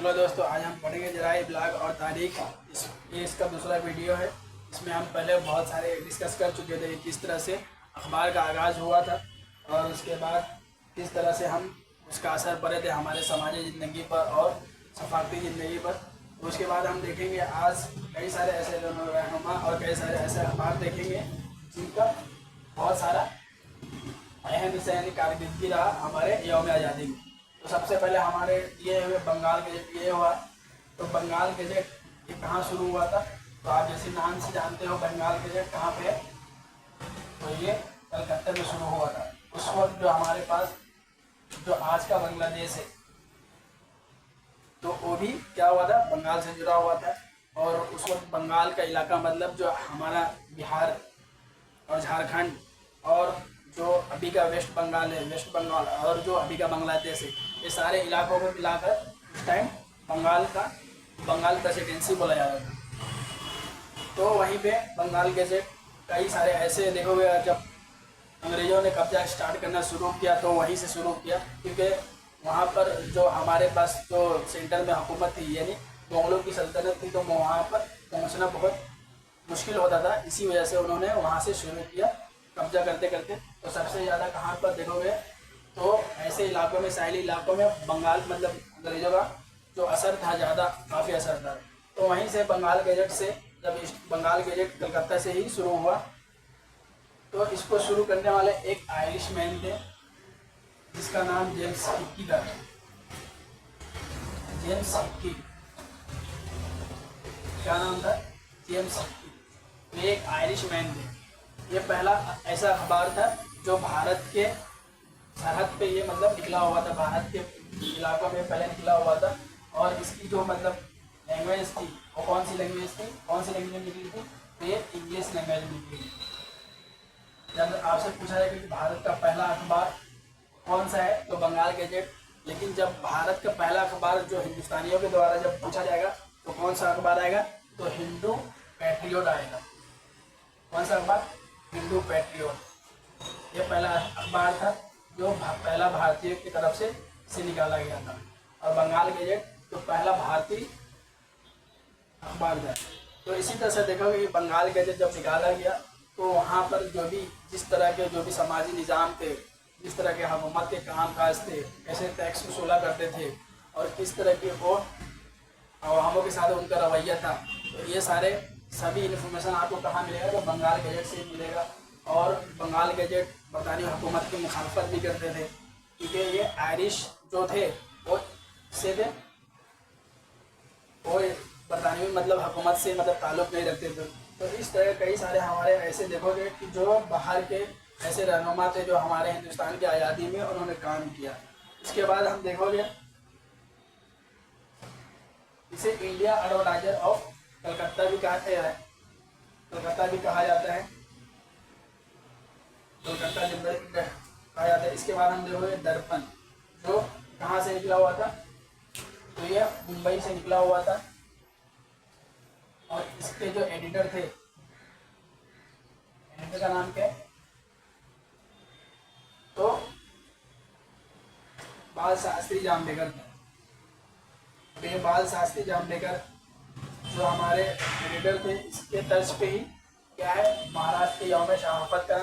चलो दोस्तों, आज हम पढ़ेंगे जरा ब्लॉग और तारीख। ये इसका दूसरा वीडियो है। इसमें हम पहले बहुत सारे डिस्कस कर चुके थे किस तरह से अखबार का आगाज़ हुआ था और उसके बाद किस तरह से हम उसका असर पड़े थे हमारे समाजी ज़िंदगी पर और सफारती ज़िंदगी पर। तो उसके बाद हम देखेंगे आज कई सारे ऐसे रहनुमा और कई सारे ऐसे अखबार देखेंगे जिनका बहुत सारा अहम हिस्सा यानी कारकर्दगी रहा हमारे यौम आज़ादी में। तो सबसे पहले हमारे ये हुए बंगाल गजेट ये हुआ। तो बंगाल गजेट ये कहाँ शुरू हुआ था? तो आप जैसे नाम से जानते हो बंगाल गजेट कहाँ पे है? तो ये कलकत्ता में शुरू हुआ था। उस वक्त जो हमारे पास जो आज का बांग्लादेश है तो वो भी क्या हुआ था, बंगाल से जुड़ा हुआ था। और उस वक्त बंगाल का इलाका मतलब जो हमारा बिहार और झारखंड और जो अभी का वेस्ट बंगाल है, वेस्ट बंगाल और जो अभी का बांग्लादेश है, ये सारे इलाकों को मिलाकर उस टाइम बंगाल प्रेसिडेंसी बोला जाता था। तो वहीं पे बंगाल गजेट कई सारे ऐसे देखोगे, जब अंग्रेज़ों ने कब्जा स्टार्ट करना शुरू किया तो वहीं से शुरू किया, क्योंकि वहाँ पर जो हमारे पास जो सेंटर में हुकूमत थी यानी मुगलों की सल्तनत थी, तो वहाँ पर पहुँचना बहुत मुश्किल होता था। इसी वजह से उन्होंने वहाँ से शुरू किया कब्जा करते करते। तो सबसे ज़्यादा कहाँ पर देखोगे तो ऐसे इलाकों में, साहिली इलाकों में बंगाल मतलब अंग्रेज़ों का जो असर था ज़्यादा, काफ़ी असर था। तो वहीं से बंगाल गजेट से, जब बंगाल गजेट कलकत्ता से ही शुरू हुआ, तो इसको शुरू करने वाले एक आयरिश मैन थे जिसका नाम जेम्स हिक्की था। जेम्स हिक्की, क्या नाम था? James Hickey. ये एक आयरिश मैन थे। ये पहला ऐसा अखबार था जो भारत के सरहद पे ये मतलब निकला हुआ था, भारत के इलाकों में पहले निकला हुआ था। और इसकी जो मतलब लैंग्वेज थी वो कौन सी लैंग्वेज थी, कौन सी लैंग्वेज निकली थी? तो ये इंग्लिश लैंग्वेज में निकली। जब आपसे पूछा जाएगा कि भारत का पहला अखबार कौन सा है तो बंगाल गजेट। लेकिन जब भारत का पहला अखबार जो हिंदुस्तानियों के द्वारा जब पूछा जाएगा तो कौन सा अखबार आएगा? तो हिंदू पैट्रियोट आएगा। कौन सा अखबार? हिंदू पैट्रियोट। ये पहला अखबार था जो पहला भारतीय की तरफ से निकाला गया था। और बंगाल गजेट तो पहला भारतीय अखबार था। तो इसी तरह से देखोगे कि बंगाल गजेट जब निकाला गया तो वहाँ पर जो भी जिस तरह के जो भी समाजी निज़ाम थे, जिस तरह के हुकूमत के काम काज थे, कैसे टैक्स वसूला करते थे और किस तरह के वो अवामों के साथ उनका रवैया था, तो ये सारे सभी इन्फॉर्मेशन आपको कहाँ मिलेगा? तो बंगाल गजेट से मिलेगा। और बंगाल गजेट बरतानी हुकूमत की मुखालफत भी करते थे, क्योंकि ये आयरिश जो थे वो से थे, वो बरतानवी मतलब हुकूमत से मतलब ताल्लुक़ नहीं रखते थे। तो इस तरह कई सारे हमारे ऐसे देखोगे कि जो बाहर के ऐसे रहनुमा थे जो हमारे हिंदुस्तान की आज़ादी में उन्होंने काम किया। इसके बाद हम देखोगे इसे इंडिया एडवर्टाइजर ऑफ कलकत्ता भी कहा जाता है, कलकत्ता भी कहा जाता है, कलकत्ता कहा जाता है। इसके बाद हम देखोगे दर्पण, जो कहाँ से निकला हुआ था? तो ये मुंबई से निकला हुआ था। और इसके जो एडिटर थे, एडिटर का नाम क्या है? तो बाल शास्त्री जाम्बेकर थे। ये बाल शास्त्री जाम्बेकर जो हमारे एडिटर थे, इसके तर्ज पे ही क्या है, महाराष्ट्र के यौम शहादत का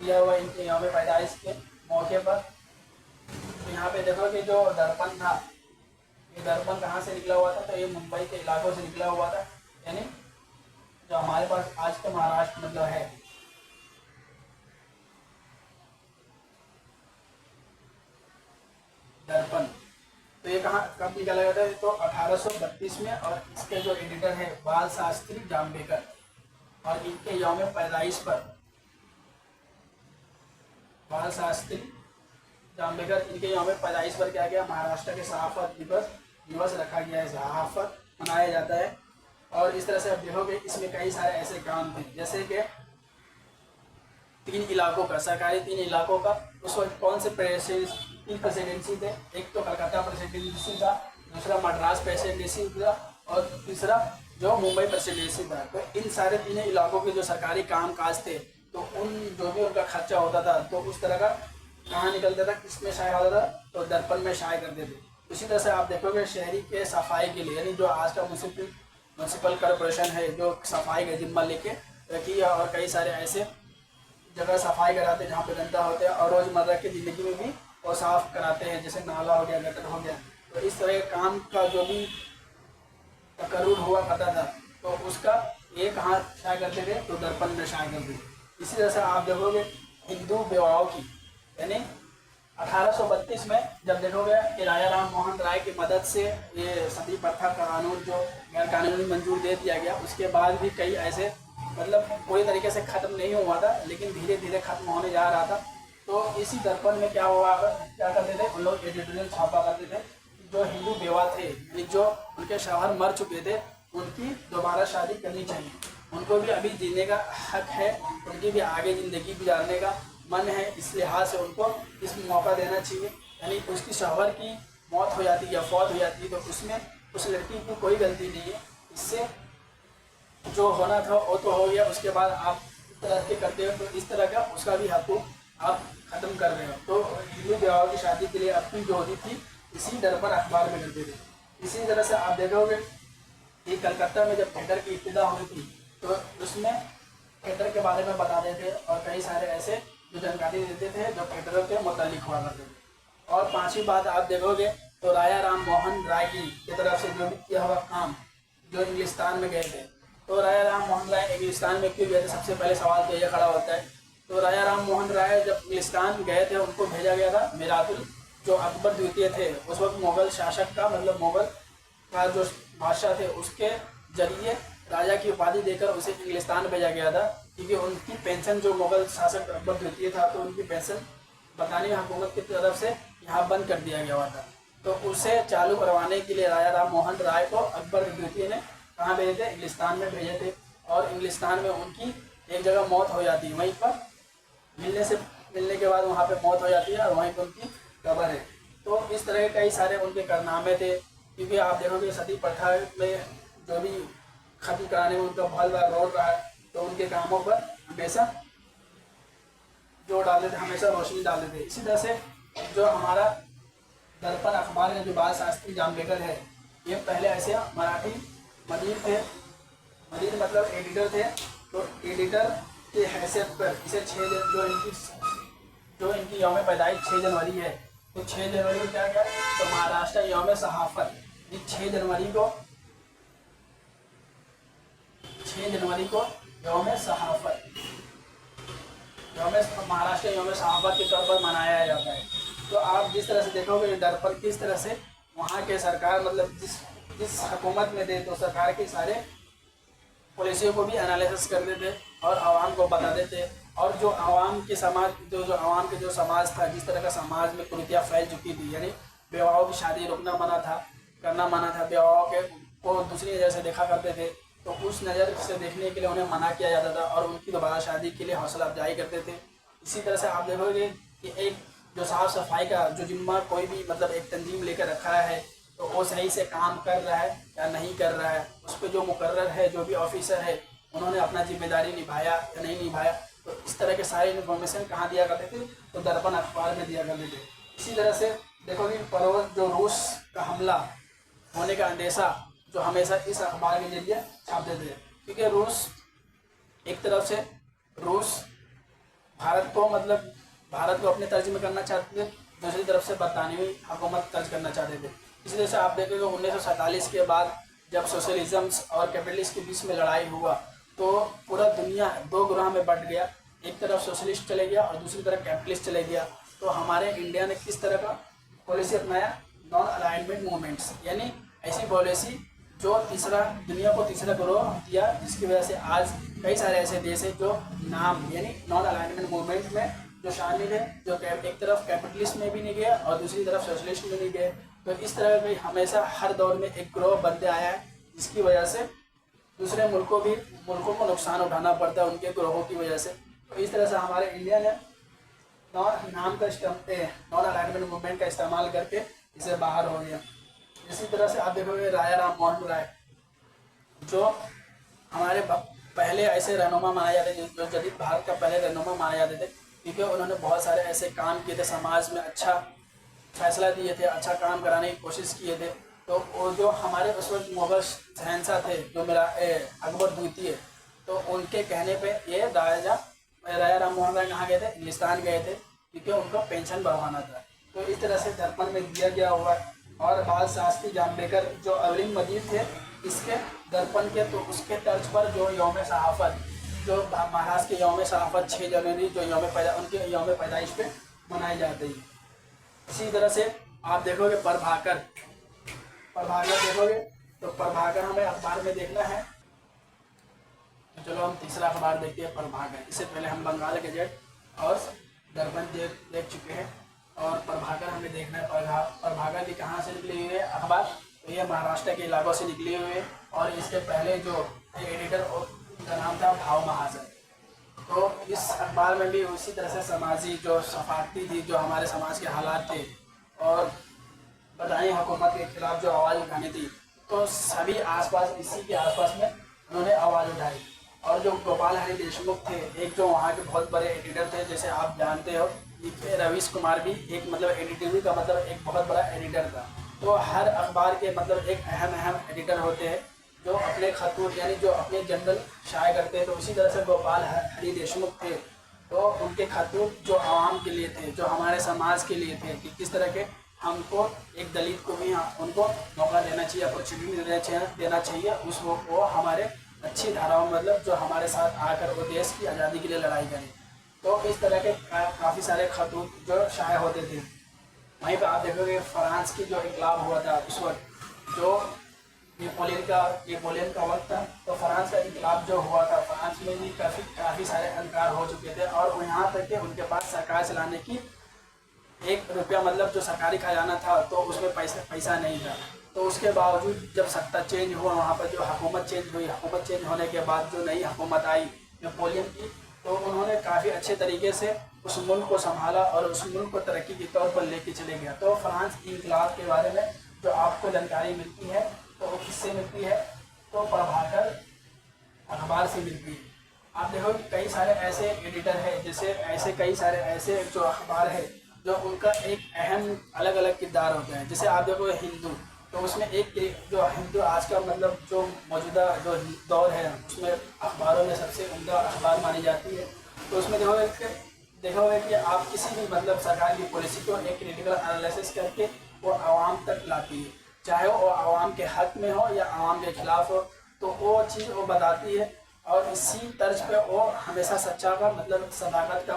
दिया हुआ इनके यौम पैदाइश के मौके पर। तो यहाँ पे देखो कि जो दर्पण था, ये दर्पण कहाँ से निकला हुआ था? तो ये मुंबई के इलाकों से निकला हुआ था, यानी जो हमारे पास आज का महाराष्ट्र मतलब है। दर्पण तो ये कहाँ कब निकाला गया था? तो 1832 में। और इसके जो एडिटर है बाल शास्त्री जाम्बेकर, और इनके यौम पैदाइश पर बाल शास्त्री जाम्बेकर, इनके यौम पैदाइश पर क्या गया, महाराष्ट्र के सहाफत दिवस रखा गया है, सहाफत मनाया जाता है। और इस तरह से आप देखोगे इसमें कई सारे ऐसे काम थे, जैसे कि 3 इलाकों का सरकारी 3 इलाकों का उस वक्त कौन से प्रेसिडेंसी थे? एक तो कलकत्ता प्रेसिडेंसी था, दूसरा मद्रास प्रेसिडेंसी था और तीसरा जो मुंबई प्रेसिडेंसी था। तो इन सारे 3 इलाकों के जो सरकारी काम काज थे, तो उन जो भी उनका खर्चा होता था तो उस तरह का कहाँ निकलता था, किसमें शाया होता था? तो दर्पण में शाया करते थे। इसी तरह से आप देखोगे शहरी के सफाई के लिए, यानी जो आज का म्यूनसिपल कॉरपोरेशन है जो सफाई का जिम्मा लेके रखी है, और कई सारे ऐसे जगह सफाई कराते हैं जहाँ पे गंदा होते हैं, और रोज़मर्रा की ज़िंदगी में भी वो साफ़ कराते हैं, जैसे नाला हो गया, गटर हो गया। तो इस तरह के काम का जो भी तकर्रुर हुआ करता था, तो उसका एक हाथ छाया करते थे तो दर्पण में छाया करते थे। इसी तरह से आप देखोगे हिंदू विवाहों की, यानी 1832 में जब देखोगे कि राजा राम मोहन राय की मदद से ये सती प्रथा का कानून जो गैर कानूनी मंजूर दे दिया गया, उसके बाद भी कई ऐसे मतलब पूरी तरीके से ख़त्म नहीं हुआ था, लेकिन धीरे धीरे ख़त्म होने जा रहा था। तो इसी दर्पण में क्या हुआ, क्या करते थे उन लोग, एडिटोरियल छापा करते थे, जो हिंदू विवाह थे, जो उनके शौहर मर चुके थे, उनकी दोबारा शादी करनी चाहिए, उनको भी अभी जीने का हक है, उनकी भी आगे ज़िंदगी गुजारने का मन है, इस लिहाज से उनको इस मौका देना चाहिए। यानी उसकी शौहर की मौत हो जाती है या फौत हो जाती है तो उसमें उस लड़की की कोई गलती नहीं है, इससे जो होना था वो तो हो गया, उसके बाद आप इस तरह के करते हो तो इस तरह का उसका भी हकूक आप ख़त्म कर रहे हो। तो हिंदू विवाह की शादी के लिए अपनी जो होती थी इसी दर्पण अखबार में करते थे। इसी तरह से आप देखोगे कि कलकत्ता में जब थिएटर की इब्तिदा हुई थी तो उसमें थिएटर के बारे में बताते थे, और कई सारे ऐसे जो जानकारी देते थे जो थिएटरों के मुतालिक हुआ करते थे। और पांचवी बात आप देखोगे तो राजा राम मोहन राय की तरफ से जो भी किया हुआ काम, जो इंग्लिस्तान में गए थे, तो राजा राम मोहन राय इंग्लिस्तान में क्यों गए थे, सबसे पहले सवाल तो ये खड़ा होता है। तो राजा राम मोहन राय जब इंग्लिस्तान गए थे उनको भेजा गया था मिरातुल, जो अकबर द्वितीय थे उस वक्त मुग़ल शासक का, मतलब मुग़ल का जो बादशाह थे उसके जरिए राजा की उपाधि देकर उसे इंग्लिस्तान भेजा गया था, क्योंकि उनकी पेंशन, जो मुग़ल शासक अकबर द्वितीय था तो उनकी पेंशन बरतानी हुकूमत की तरफ से यहाँ बंद कर दिया गया हुआ था। तो उसे चालू करवाने के लिए राजा राम मोहन राय को अकबर द्वितीय ने कहाँ भेजे थे, इंग्लिस्तान में भेजे थे। और इंग्लिस्तान में उनकी एक जगह मौत हो जाती है, वहीं पर मिलने के बाद वहाँ पे मौत हो जाती है और वहीं पर उनकी कब्र है। तो इस तरह के कई सारे उनके कारनामे थे, क्योंकि आप देखोगे सती प्रथा में जो भी खत्म कराने में उनका बहुत बड़ा रोल रहा है, तो उनके कामों पर हमेशा जोर डालते थे, हमेशा रोशनी डालते थे। इसी तरह से जो हमारा दर्पण अखबार में जो बाल शास्त्री जामबेकर है, ये पहले ऐसे मराठी मदीर थे, मदीर मतलब एडिटर थे। तो एडिटर की हैसियत पर इसे 6 जो इनकी यौम पैदाइश 6 जनवरी है, तो 6 जनवरी को क्या क्या, तो महाराष्ट्र यौम सहाफ़त, 6 जनवरी को यौम सहाफ़त, महाराष्ट्र यौम सहाफ़त के तौर पर मनाया जाता है। तो आप जिस तरह से देखोगे दर्पण किस तरह से वहाँ के सरकार, मतलब जिस हुकूमत में थे तो सरकार के सारे पॉलिसियों को भी एनालिसिस करते थे और आवाम को बताते थे। और जो आवाम के समाज, जो आवाम के जो समाज था, जिस तरह का समाज में कुरीतियाँ फैल चुकी थी, यानी विवाहों की शादी रोकना मना था, करना मना था, विवाहों के को दूसरी नज़र से देखा करते थे, तो उस नज़र से देखने के लिए उन्हें मना किया जाता था और उनकी दोबारा शादी के लिए हौसला अफजाई करते थे। इसी तरह से आप देखोगे कि एक जो साफ़ सफाई का जो जिम्मा कोई भी मतलब एक तंजीम लेकर रखा है, तो वो सही से काम कर रहा है या नहीं कर रहा है, उस पर जो मुकर्रर है, जो भी ऑफिसर है, उन्होंने अपना जिम्मेदारी निभाया या नहीं निभाया। तो इस तरह के सारे इन्फॉर्मेशन कहाँ दिया करते थे, तो दर्पण अखबार में दिया करते थे। इसी तरह से देखोगे परवल जो रूस का हमला होने का अंदेशा जो हमेशा इस अखबार के जरिए छापते थे, क्योंकि रूस एक तरफ से भारत को अपने तर्ज में करना चाहते थे, दूसरी तरफ से बरतानवी हुकूमत तर्ज करना चाहते थे। इसी तरह से आप देखेंगे 1947 के बाद जब सोशलिज्म और कैपिटलिस्ट के बीच में लड़ाई हुआ, तो पूरा दुनिया 2 ग्रोह में बंट गया, एक तरफ सोशलिस्ट चले गया और दूसरी तरफ कैपिटलिस्ट चले गया। तो हमारे इंडिया ने किस तरह का पॉलिसी अपनाया, नॉन अलाइनमेंट मूवमेंट्स, यानी ऐसी पॉलिसी जो दुनिया को तीसरा ग्रोह दिया, जिसकी वजह से आज कई सारे ऐसे देश हैं जो नाम यानी नॉन अलाइनमेंट मूवमेंट में जो शामिल है, जो एक तरफ कैपिटलिस्ट में भी नहीं गया और दूसरी तरफ सोशलिस्ट में नहीं गए। तो इस तरह का हमेशा हर दौर में एक ग्रोह बनते आया है, जिसकी वजह से दूसरे मुल्कों को नुकसान उठाना पड़ता है उनके ग्रोहों की वजह से। तो इस तरह से हमारे इंडिया ने नॉन अलाइनमेंट मूवमेंट का इस्तेमाल करके इसे बाहर हो गया। इसी तरह से आप देखोगे राजा राम मोहन राय जो हमारे पहले ऐसे रहनुमा माने जाते थे, जो जदीद भारत का पहले रहनुमा माने जाते थे, क्योंकि उन्होंने बहुत सारे ऐसे काम किए थे, समाज में अच्छा फैसला दिए थे, अच्छा काम कराने की कोशिश किए थे। तो वो जो हमारे उस वक्त मुगल शहंशाह थे, जो मेरा अकबर द्वितीय, तो उनके कहने पे ये राजा राम मोहन राय कहाँ गए थे, हिंदुस्तान गए थे, क्योंकि उनको पेंशन बढ़वाना था। तो इस तरह से दर्पण में दिया गया हुआ। और बाल शास्त्री जाम्बेकर जो अवलिंग मजीद थे इसके दर्पण के, तो उसके तर्ज पर जो यौम सहाफ़त, जो महाराष्ट्र के यौम सहाफ़त 6 जनवरी जो उनके यौम पैदाइश पे मनाई जाती है। इसी तरह से आप देखोगे प्रभाकर देखोगे, तो प्रभाकर हमें अखबार में देखना है। तो चलो हम तीसरा अखबार देखते हैं, प्रभाकर। इससे पहले हम बंगाल गजेट और दर्पण देख चुके हैं, और प्रभाकर हमें देखना है। प्रभाकर की कहाँ से निकली हुई है अखबार, तो ये महाराष्ट्र के इलाकों से निकली हुई है। और इसके पहले जो एडिटर का नाम था भाव महाजन। तो इस अखबार में भी उसी तरह से समाजी जो सफाकती थी, जो हमारे समाज के हालात थे और बदाई हुकूमत के खिलाफ जो आवाज़ उठानी थी, तो सभी आसपास इसी के आसपास में उन्होंने आवाज़ उठाई। और जो गोपाल हरि देशमुख थे, एक जो वहाँ के बहुत बड़े एडिटर थे, जैसे आप जानते हो रवीश कुमार भी एक मतलब एडिटोरियल का मतलब एक बहुत बड़ा एडिटर था। तो हर अखबार के मतलब एक अहम एडिटर होते हैं जो अपने खतूत यानी जो अपने जनरल शाये करते हैं। तो उसी तरह से गोपाल हरि देशमुख थे, तो उनके खतूत जो आवाम के लिए थे, जो हमारे समाज के लिए थे, कि किस तरह के हमको एक दलित को भी उनको मौका देना चाहिए, अपॉर्चुनिटी देना चाहिए, उस वो हमारे अच्छी धाराओं मतलब जो हमारे साथ आकर वो देश की आज़ादी के लिए लड़ाई करें। तो इस तरह के काफ़ी सारे खतूत जो शाये होते थे। वहीं पर आप देखोगे फ्रांस की जो इनकलाब हुआ था उस वक्त, जो नेपोलियन का वक्त था, तो फ्रांस का इनकलाब जो हुआ था, फ्रांस में भी काफ़ी सारे अधिकार हो चुके थे। और यहाँ तक कि उनके पास सरकार चलाने की 1 रुपया मतलब जो सरकारी खजाना था, तो उसमें पैसा नहीं था। तो उसके बावजूद जब सत्ता चेंज हुआ, वहाँ पर जो हुकूमत चेंज हुई, हुकूमत चेंज होने के बाद जो नई हुकूमत आई नेपोलियन की, तो उन्होंने काफ़ी अच्छे तरीके से उस मुल्क को संभाला और उस मुल्क को तरक्की के तौर पर लेके चले गया। तो फ्रांस इनकलाब के बारे में जो आपको जानकारी मिलती है, तो वो किससे मिलती है, तो प्रभाकर अखबार से मिलती है। आप देखो कि कई सारे ऐसे एडिटर हैं, जैसे ऐसे कई सारे ऐसे जो अखबार है जो उनका एक अहम अलग अलग किरदार होता है। जैसे आप देखो हिंदू, तो उसमें एक जो हिंदू आज का मतलब जो मौजूदा जो दौर है, उसमें अखबारों में सबसे उम्दा अखबार मानी जाती है। तो उसमें देखोगे कि आप किसी भी मतलब सरकार की पॉलिसी को एक क्रिटिकल एनालिसिस करके वो आवाम तक लाती है, चाहे वो आवाम के हक में हो या आवाम के खिलाफ हो, तो वो चीज़ वो बताती है। और इसी तर्ज पे वो हमेशा सच्चा का मतलब सदाकत का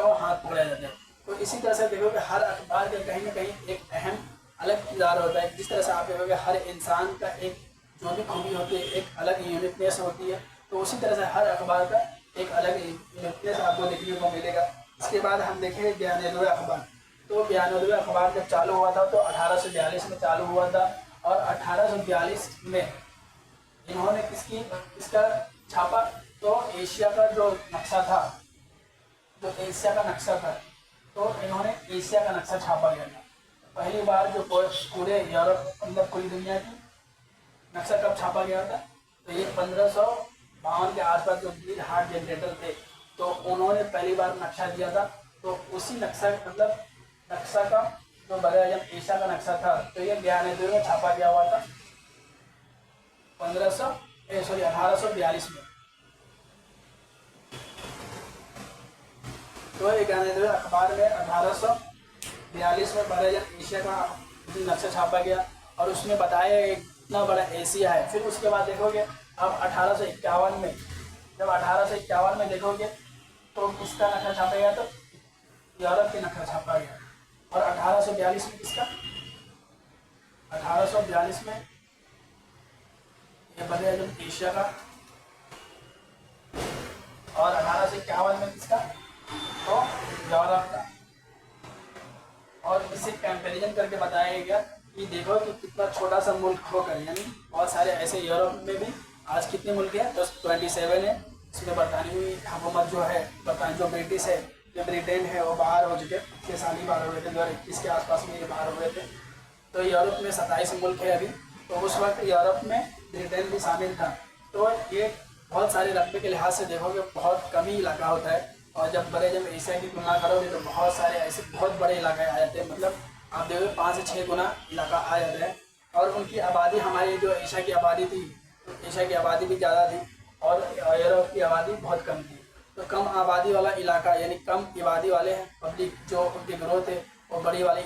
वो हाथ पकड़ा जाता है। तो इसी तरह से देखोगे हर अखबार के कहीं ना कहीं एक अहम अलग किरदार होता है। जिस तरह से आप देखोगे हर इंसान का एक जो भी खूबी होती है, एक अलग यूनिकनेस होती है, तो उसी तरह से हर अखबार का एक अलग यूनिकनेस आपको देखने को मिलेगा। इसके बाद हम देखेंगे 92वें अखबार। तो 92वें अखबार जब चालू हुआ था तो 1842 में चालू हुआ था, और 1842 में इन्होंने इसका छापा, तो एशिया का जो नक्शा था, तो इन्होंने एशिया का नक्शा छापा गया था। पहली बार जो पूरे यूरोप मतलब पूरी दुनिया की नक्शा कब छापा गया था, तो ये 1552 के आसपास जो वीर हार्ट जनरेटर थे, तो उन्होंने पहली बार नक्शा दिया था। तो उसी नक्शा का जो बड़े जब एशिया का नक्शा था, तो ये 92 में छापा गया हुआ था 1842 में। तो 92वें अखबार में 1842 में बड़े जब एशिया का नक्शा छापा गया, और उसमें बताया इतना बड़ा एशिया है। फिर उसके बाद देखोगे अब 1851 में, जब 1851 में देखोगे तो किसका नक्शा छापा गया, तो यूरोप के नक्शा छापा गया। और 1842 में किसका, 1842 में ये बड़े आजम एशिया का, और 1851 में किसका, तो यूरोप का। और इसे कंपैरिजन करके बताया गया कि देखो कि कितना छोटा सा मुल्क होकर, यानी बहुत सारे ऐसे यूरोप में भी आज कितने मुल्क हैं, तो 27 है। इसमें बरतानवी हुकूमत जो है, जो ब्रिटिश है, जो ब्रिटेन है, वो बाहर हो चुके, 6 साल ही बाहर हो गए थे, 2021 के आसपास में ये बाहर हो गए थे। तो यूरोप में 27 मुल्क है अभी। तो उस वक्त यूरोप में ब्रिटेन भी शामिल था। तो ये बहुत सारे रकबे के लिहाज से देखोगे बहुत कम ही इलाका होता है, और जब एशिया की तुलना करोगे तो बहुत सारे ऐसे बहुत बड़े इलाके आ जाते हैं, मतलब आप देखोगे 5 से 6 गुना इलाका आ जाता है। और उनकी आबादी हमारी जो एशिया की आबादी थी, एशिया की आबादी भी ज़्यादा थी और यूरोप की आबादी बहुत कम थी। तो कम आबादी वाला इलाका यानी कम आबादी वाले पब्लिक जो उनकी ग्रोथ है वो बड़े वाले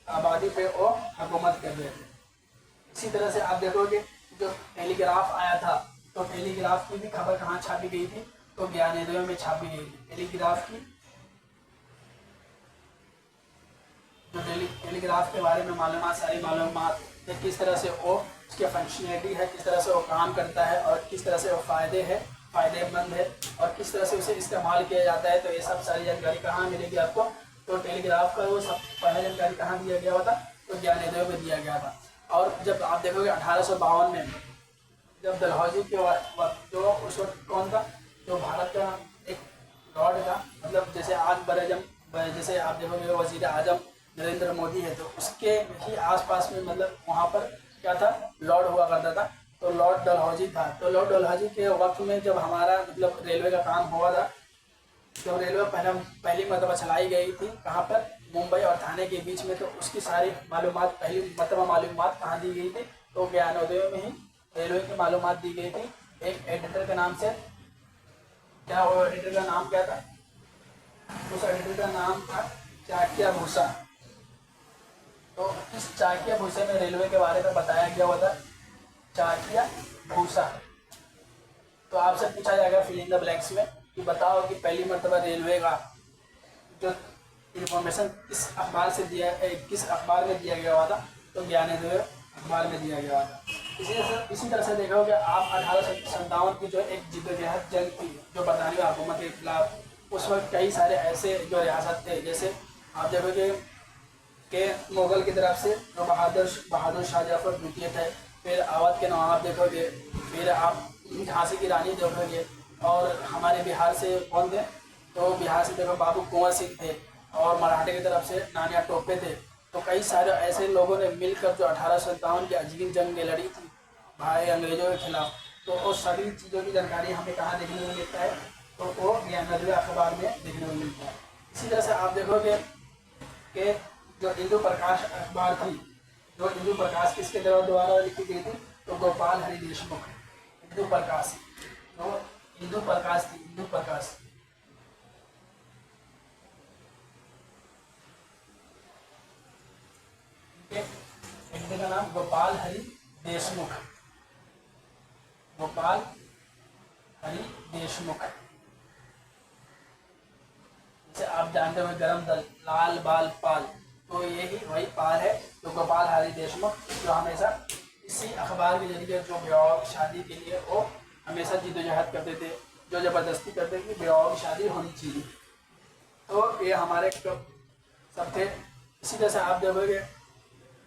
आबादी पे वो हुकूमत कर रहे थे। इसी तरह से आप देखोगे जो टेलीग्राफ आया था, तो टेलीग्राफ की भी खबर कहाँ छापी गई थी, तो ज्ञानोदय में छापी गई थी। टेलीग्राफ की जो टेलीग्राफ के बारे में सारी मालूमात किस तरह से वो उसकी फंक्शनलिटी है, किस तरह से वो काम करता है और किस तरह से वो फ़ायदेमंद है और किस तरह से उसे इस्तेमाल किया जाता है, तो ये सब सारी जानकारी कहाँ मिलेगी आपको, तो टेलीग्राफ का वो सब पहला जानकारी कहाँ दिया गया हुआ था, तो ज्ञानोदय में दिया गया था। और जब आप देखोगे 1852 में जब डलहौजी के वक्त जो उस वक्त कौन था, जो भारत का एक लॉर्ड था, मतलब जैसे आज जैसे आप देखोगे वज़ीर आज़म नरेंद्र मोदी है, तो उसके ही आसपास में मतलब वहाँ पर क्या था, लॉर्ड हुआ करता था, तो लॉर्ड डलहौजी था। तो लॉर्ड डलहौजी के वक्त में जब हमारा मतलब रेलवे का काम हुआ था, जब रेलवे पहली मरतबा चलाई गई थी कहाँ पर, मुंबई और थाने के बीच में, तो उसकी सारी मालूमात पहली मरतबा मालूमात कहाँ दी गई थी, तो ज्ञानोदय में ही रेलवे की मालूमात दी गई थी। एक एडिटर के नाम से, क्या वो एडिटर का नाम क्या था, उस एडिटर का नाम था चाक्या भूसा। तो इस चाक्या भूसा में रेलवे के बारे में बताया गया हुआ था, चाक्या भूसा। तो आपसे पूछा जाएगा फिल इन द ब्लैंक्स में कि बताओ कि पहली मरतबा रेलवे का जो इंफॉर्मेशन किस अखबार में दिया गया हुआ था, तो ज्ञानोदय अखबार में दिया गया हुआ था। इसी तरह से देखोगे आप 1857 की जो एक जिद्दोजहद जंग थी जो बरतानवी हुकूमत के खिलाफ, उस वक्त कई सारे ऐसे जो रियासत थे, जैसे आप देखोगे कि मुग़ल की तरफ से जो बहादुर शाह जफर द्वितीय थे, फिर अवध के नवाब देखोगे, फिर आप झांसी की रानी देखोगे, और हमारे बिहार से कौन थे, तो बिहार से देखो बाबू कुंवर सिंह थे, और मराठे की तरफ से नानिया टोपे थे। तो कई सारे ऐसे लोगों ने मिलकर जो 1857 की अजीम जंग लड़ी थी भाई अंग्रेजों के खिलाफ, तो वो सभी चीज़ों की जानकारी हमें कहाँ देखने को मिलता है, तो वो ज्ञानोदय अखबार में देखने को मिलता है। इसी तरह से आप देखोगे कि जो इंदु प्रकाश अखबार थी, जो इंदु प्रकाश किसके द्वारा लिखी गई थी, तो गोपाल हरि देशमुख। इंदु प्रकाश जो इंदु प्रकाश थी, इंदु प्रकाश का नाम गोपाल हरि देशमुख, गोपाल हरि देशमुख। जैसे आप जानते हो गरम दल लाल बाल पाल, तो यही वही पाल है, तो गोपाल हरि देशमुख जो हमेशा इसी अखबार के जरिए जो विवाह शादी के लिए वो हमेशा जिद्दोजहद करते थे, जो ज़बरदस्ती करते थे कि विवाह की शादी होनी चाहिए, तो ये हमारे सब थे। इसी तरह से आप देखोगे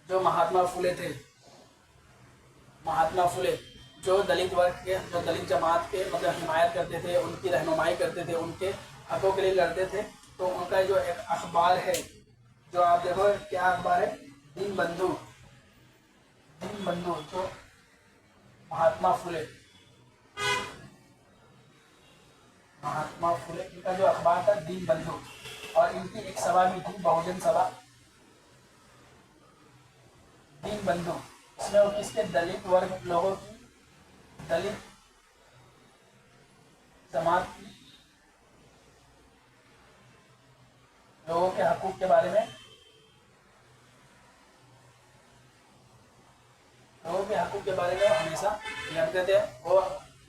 जो महात्मा फुले थे, महात्मा फुले जो दलित वर्ग के, जो दलित जमात के मतलब हिमायत करते थे, उनकी रहनुमाई करते थे, उनके हकों के लिए लड़ते थे, तो उनका जो एक अखबार है, जो आप देखो क्या अखबार है, दीनबंधु। जो महात्मा फुले इनका जो अखबार था दीनबंधु, और इनकी एक सभा भी थी, बहुजन सभा दीनबंधु। इसमें वो किसके, दलित वर्ग लोगों की, दलित जमात की लोगों के हकूक के बारे में, हमेशा लड़ते थे। वो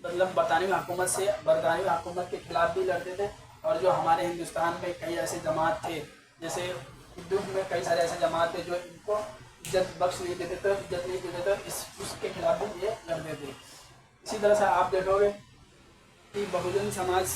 मतलब बरतानवी हुकूमत के खिलाफ भी लड़ते थे, और जो हमारे हिंदुस्तान में कई ऐसे जमात थे, जैसे हिंदू में कई सारे ऐसे जमात थे जो इनको इज्जत बख्श नहीं देते थे, इज्जत नहीं देते थे, उसके खिलाफ भी ये लड़ते थे। इसी तरह से आप देखोगे कि बहुजन समाज